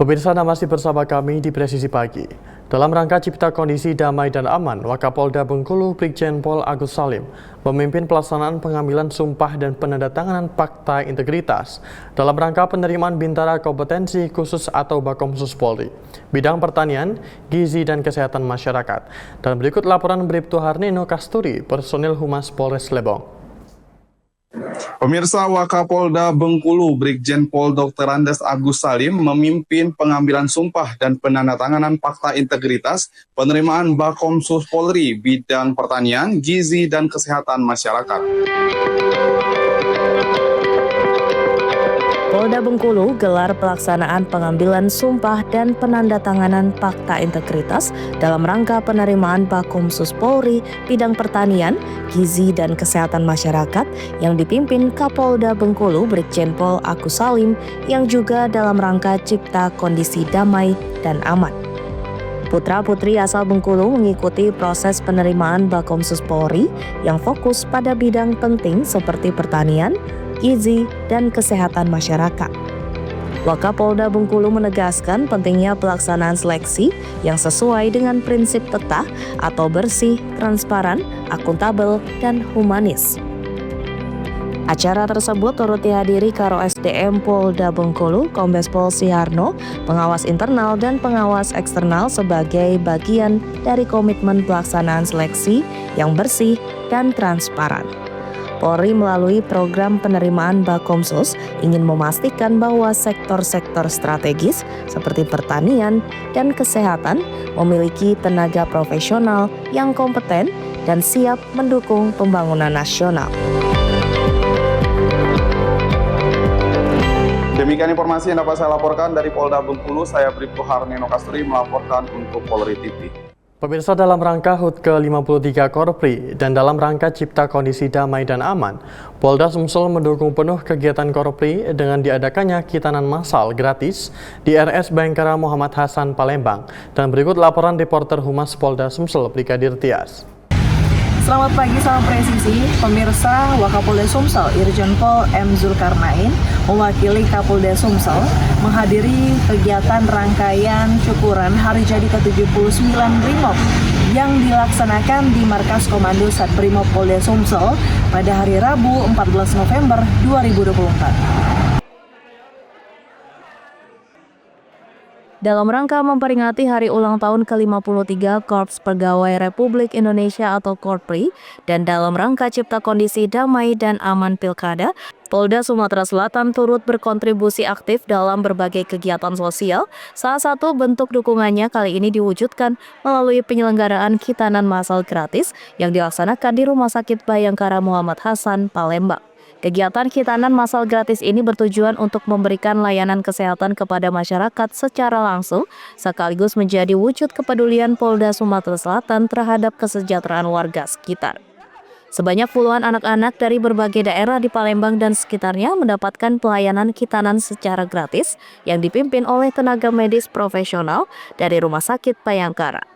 Pemirsa, Anda masih bersama kami di Presisi Pagi. Dalam rangka cipta kondisi damai dan aman, Wakapolda Bengkulu Brigjen Pol Agus Salim memimpin pelaksanaan pengambilan sumpah dan penandatanganan Fakta Integritas dalam rangka penerimaan Bintara Kompetensi Khusus atau Bakomsus Polri, bidang pertanian, gizi dan kesehatan masyarakat. Dan berikut laporan Bribtu Harnino Kasturi, personil Humas Polres Lebong. Pemirsa, Wakapolda Bengkulu Brigjen Pol Dr. Andes Agus Salim memimpin pengambilan sumpah dan penandatanganan Fakta Integritas penerimaan Bakomsus Polri bidang pertanian, gizi dan kesehatan masyarakat. Polda Bengkulu gelar pelaksanaan pengambilan sumpah dan penandatanganan Fakta Integritas dalam rangka penerimaan Bakomsus Polri bidang pertanian, gizi dan kesehatan masyarakat yang dipimpin Kapolda Bengkulu Brigjen Pol Agus Salim yang juga dalam rangka cipta kondisi damai dan aman. Putra-putri asal Bengkulu mengikuti proses penerimaan Bakomsus Polri yang fokus pada bidang penting seperti pertanian, gizi, dan kesehatan masyarakat. Wakapolda Bengkulu menegaskan pentingnya pelaksanaan seleksi yang sesuai dengan prinsip tetah atau bersih, transparan, akuntabel, dan humanis. Acara tersebut turut dihadiri Karo SDM Polda Bengkulu, Kombes Pol Siharno, pengawas internal dan pengawas eksternal sebagai bagian dari komitmen pelaksanaan seleksi yang bersih dan transparan. Polri melalui program penerimaan Bakomsus ingin memastikan bahwa sektor-sektor strategis seperti pertanian dan kesehatan memiliki tenaga profesional yang kompeten dan siap mendukung pembangunan nasional. Demikian informasi yang dapat saya laporkan dari Polda Bengkulu. Saya Bribtu Harnino Kasturi melaporkan untuk Polri TV. Pemirsa, dalam rangka HUT ke-53 Korpri dan dalam rangka cipta kondisi damai dan aman, Polda Sumsel mendukung penuh kegiatan Korpri dengan diadakannya khitanan massal gratis di RS Bayangkara Muhammad Hasan Palembang. Dan berikut laporan reporter Humas Polda Sumsel Brigadir Tias. Selamat pagi, salam presisi. Pemirsa, Wakapolda Sumsel Irjen Pol M. Zulkarnain mewakili Kapolda Sumsel menghadiri kegiatan rangkaian syukuran Hari Jadi ke-79 Brimob yang dilaksanakan di Markas Komando Sat Brimob Polda Sumsel pada hari Rabu 14 November 2024. Dalam rangka memperingati hari ulang tahun ke-53 Korps Pegawai Republik Indonesia atau Korpri dan dalam rangka cipta kondisi damai dan aman Pilkada, Polda Sumatera Selatan turut berkontribusi aktif dalam berbagai kegiatan sosial. Salah satu bentuk dukungannya kali ini diwujudkan melalui penyelenggaraan khitanan massal gratis yang dilaksanakan di Rumah Sakit Bayangkara Muhammad Hasan Palembang. Kegiatan khitanan massal gratis ini bertujuan untuk memberikan layanan kesehatan kepada masyarakat secara langsung, sekaligus menjadi wujud kepedulian Polda Sumatera Selatan terhadap kesejahteraan warga sekitar. Sebanyak puluhan anak-anak dari berbagai daerah di Palembang dan sekitarnya mendapatkan pelayanan khitanan secara gratis yang dipimpin oleh tenaga medis profesional dari Rumah Sakit Bayangkara.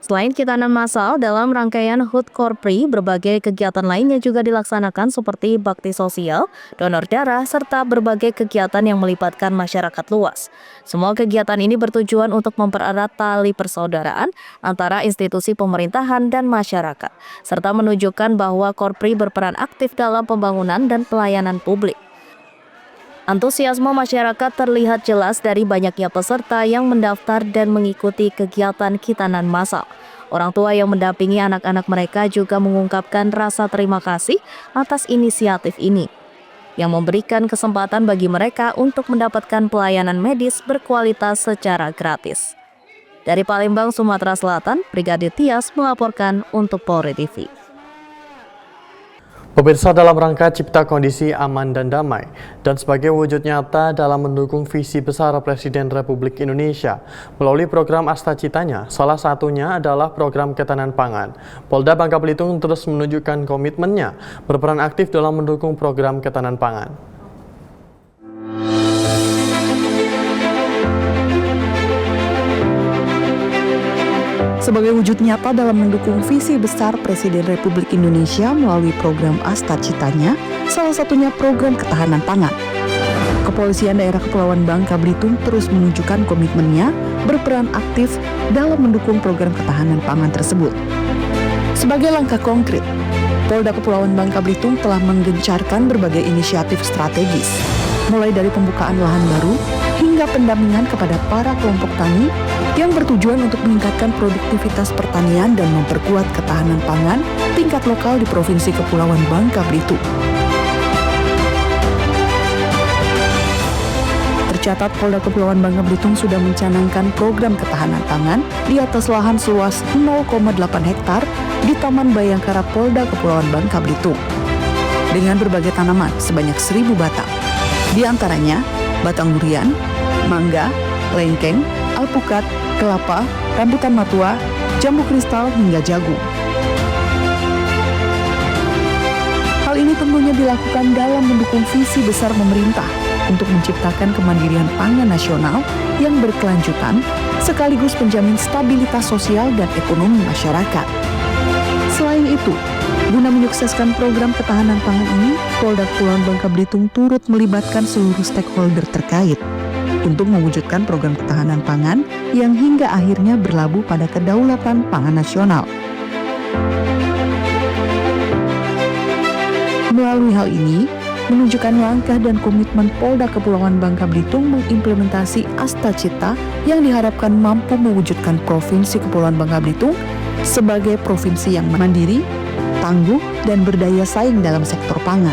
Selain khitanan massal, dalam rangkaian HUT Korpri, berbagai kegiatan lainnya juga dilaksanakan seperti bakti sosial, donor darah, serta berbagai kegiatan yang melibatkan masyarakat luas. Semua kegiatan ini bertujuan untuk mempererat tali persaudaraan antara institusi pemerintahan dan masyarakat, serta menunjukkan bahwa Korpri berperan aktif dalam pembangunan dan pelayanan publik. Antusiasme masyarakat terlihat jelas dari banyaknya peserta yang mendaftar dan mengikuti kegiatan khitanan massal. Orang tua yang mendampingi anak-anak mereka juga mengungkapkan rasa terima kasih atas inisiatif ini, yang memberikan kesempatan bagi mereka untuk mendapatkan pelayanan medis berkualitas secara gratis. Dari Palembang, Sumatera Selatan, Brigadir Tias melaporkan untuk Polri TV. Pemirsa, dalam rangka cipta kondisi aman dan damai dan sebagai wujud nyata dalam mendukung visi besar Presiden Republik Indonesia melalui program Astacitanya, salah satunya adalah program ketahanan pangan. Polda Bangka Belitung terus menunjukkan komitmennya berperan aktif dalam mendukung program ketahanan pangan. Sebagai wujud nyata dalam mendukung visi besar Presiden Republik Indonesia melalui program Astacitanya, salah satunya program ketahanan pangan. Kepolisian Daerah Kepulauan Bangka Belitung terus menunjukkan komitmennya berperan aktif dalam mendukung program ketahanan pangan tersebut. Sebagai langkah konkret, Polda Kepulauan Bangka Belitung telah menggencarkan berbagai inisiatif strategis, mulai dari pembukaan lahan baru hingga pendampingan kepada para kelompok tani yang bertujuan untuk meningkatkan produktivitas pertanian dan memperkuat ketahanan pangan tingkat lokal di Provinsi Kepulauan Bangka Belitung. Tercatat Polda Kepulauan Bangka Belitung sudah mencanangkan program ketahanan pangan di atas lahan seluas 0,8 hektar di Taman Bayangkara Polda Kepulauan Bangka Belitung dengan berbagai tanaman sebanyak 1.000 batang. Di antaranya batang durian, mangga, lengkeng, alpukat, kelapa, rambutan matua, jambu kristal hingga jagung. Hal ini tentunya dilakukan dalam mendukung visi besar pemerintah untuk menciptakan kemandirian pangan nasional yang berkelanjutan sekaligus menjamin stabilitas sosial dan ekonomi masyarakat. Selain itu, guna menyukseskan program ketahanan pangan ini, Polda Kepulauan Bangka Belitung turut melibatkan seluruh stakeholder terkait untuk mewujudkan program ketahanan pangan yang hingga akhirnya berlabuh pada kedaulatan pangan nasional. Melalui hal ini, menunjukkan langkah dan komitmen Polda Kepulauan Bangka Belitung mengimplementasi Asta Cita yang diharapkan mampu mewujudkan Provinsi Kepulauan Bangka Belitung sebagai provinsi yang mandiri, tangguh, dan berdaya saing dalam sektor pangan.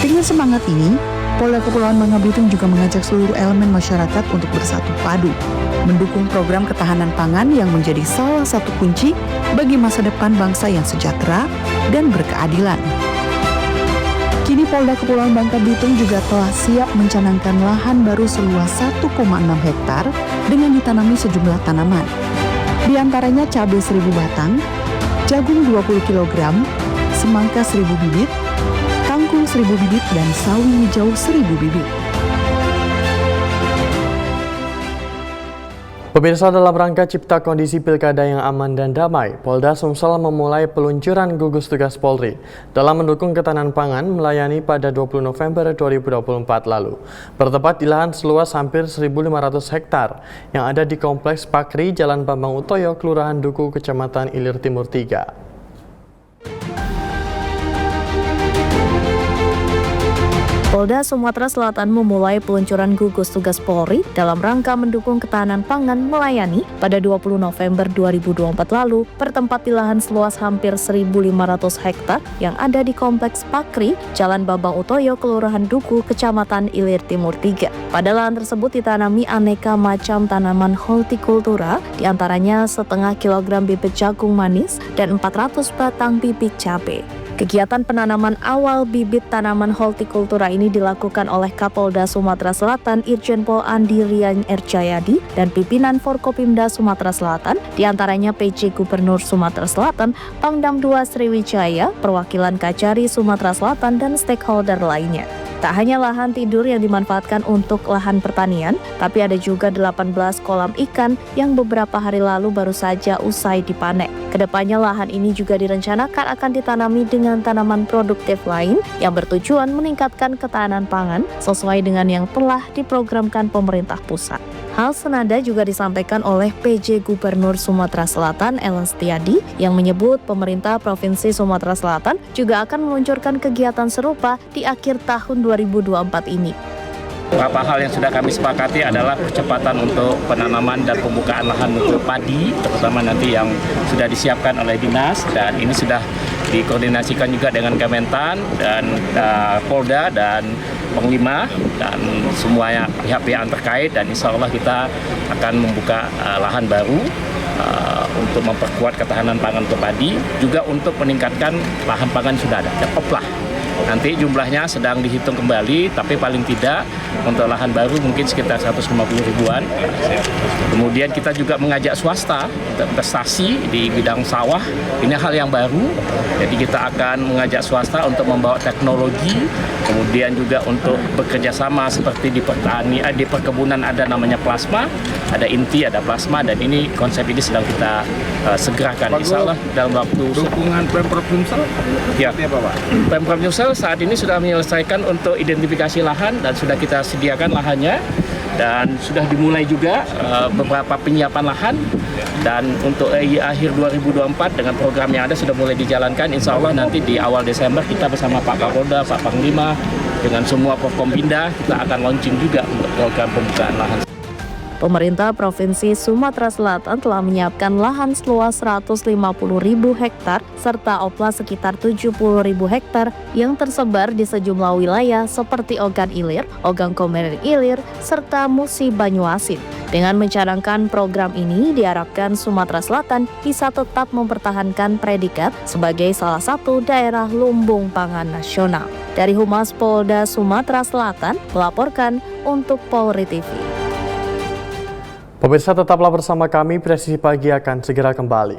Dengan semangat ini, Polda Kepulauan Bangka Belitung juga mengajak seluruh elemen masyarakat untuk bersatu padu, mendukung program ketahanan pangan yang menjadi salah satu kunci bagi masa depan bangsa yang sejahtera dan berkeadilan. Kini Polda Kepulauan Bangka Belitung juga telah siap mencanangkan lahan baru seluas 1,6 hektar dengan ditanami sejumlah tanaman. Di antaranya cabai 1.000 batang, jagung 20 kg, semangka 1.000 bibit, kangkung 1.000 bibit, dan sawi hijau 1.000 bibit. Pemirsa, dalam rangka cipta kondisi pilkada yang aman dan damai, Polda Sumsel memulai peluncuran gugus tugas Polri dalam mendukung ketahanan pangan melayani pada 20 November 2024 lalu. Bertempat di lahan seluas hampir 1.500 hektar yang ada di Kompleks Pakri, Jalan Bambang Utoyo, Kelurahan Duku, Kecamatan Ilir Timur 3. Polda Sumatera Selatan memulai peluncuran gugus tugas Polri dalam rangka mendukung ketahanan pangan melayani pada 20 November 2024 lalu bertempat di lahan seluas hampir 1.500 hektar yang ada di Kompleks Pakri, Jalan Bambang Utoyo, Kelurahan Duku, Kecamatan Ilir Timur 3. Pada lahan tersebut ditanami aneka macam tanaman hortikultura, diantaranya 0,5 kilogram bibit jagung manis dan 400 batang bibit cabai. Kegiatan penanaman awal bibit tanaman hortikultura ini dilakukan oleh Kapolda Sumatera Selatan Irjen Pol Andi Rian Erjayadi dan pimpinan Forkopimda Sumatera Selatan, diantaranya PJ Gubernur Sumatera Selatan, Pangdam II Sriwijaya, perwakilan Kajari Sumatera Selatan, dan stakeholder lainnya. Tak hanya lahan tidur yang dimanfaatkan untuk lahan pertanian, tapi ada juga 18 kolam ikan yang beberapa hari lalu baru saja usai dipanen. Kedepannya lahan ini juga direncanakan akan ditanami dengan tanaman produktif lain yang bertujuan meningkatkan ketahanan pangan sesuai dengan yang telah diprogramkan pemerintah pusat. Hal senada juga disampaikan oleh PJ Gubernur Sumatera Selatan Ellen Setiadi yang menyebut pemerintah Provinsi Sumatera Selatan juga akan meluncurkan kegiatan serupa di akhir tahun 2024 ini. Beberapa hal yang sudah kami sepakati adalah percepatan untuk penanaman dan pembukaan lahan untuk padi, terutama nanti yang sudah disiapkan oleh dinas, dan ini sudah dikoordinasikan juga dengan Kementan dan Polda dan Panglima dan semuanya pihak-pihak terkait, dan insya Allah kita akan membuka lahan baru untuk memperkuat ketahanan pangan untuk padi, juga untuk meningkatkan lahan pangan sudah ada, oplah. Nanti jumlahnya sedang dihitung kembali, tapi paling tidak untuk lahan baru mungkin sekitar 150 ribuan Kemudian kita juga mengajak swasta investasi di bidang sawah. Ini hal yang baru. Jadi kita akan mengajak swasta untuk membawa teknologi, kemudian juga untuk bekerja sama seperti di perkebunan ada namanya plasma, ada inti, ada plasma, dan ini konsep ini sedang kita segerakan. Insya Allah dalam waktu Dukungan Pemprov Sumsel ya. seperti apa, Pak? Pemprov Sumsel saat ini sudah menyelesaikan untuk identifikasi lahan dan sudah kita sediakan lahannya, dan sudah dimulai juga beberapa penyiapan lahan, dan untuk akhir 2024 dengan program yang ada sudah mulai dijalankan. Insya Allah nanti di awal Desember kita bersama Pak Kapolda, Pak Panglima, dengan semua Forkompinda kita akan launching juga untuk program pembukaan lahan. Pemerintah Provinsi Sumatera Selatan telah menyiapkan lahan seluas 150.000 hektar serta oplas sekitar 70.000 hektar yang tersebar di sejumlah wilayah seperti Ogan Ilir, Ogan Komering Ilir, serta Musi Banyuasin. Dengan mencanangkan program ini, diharapkan Sumatera Selatan bisa tetap mempertahankan predikat sebagai salah satu daerah lumbung pangan nasional. Dari Humas Polda Sumatera Selatan, melaporkan untuk Polri TV. Pemirsa, tetaplah bersama kami, Presisi Pagi akan segera kembali.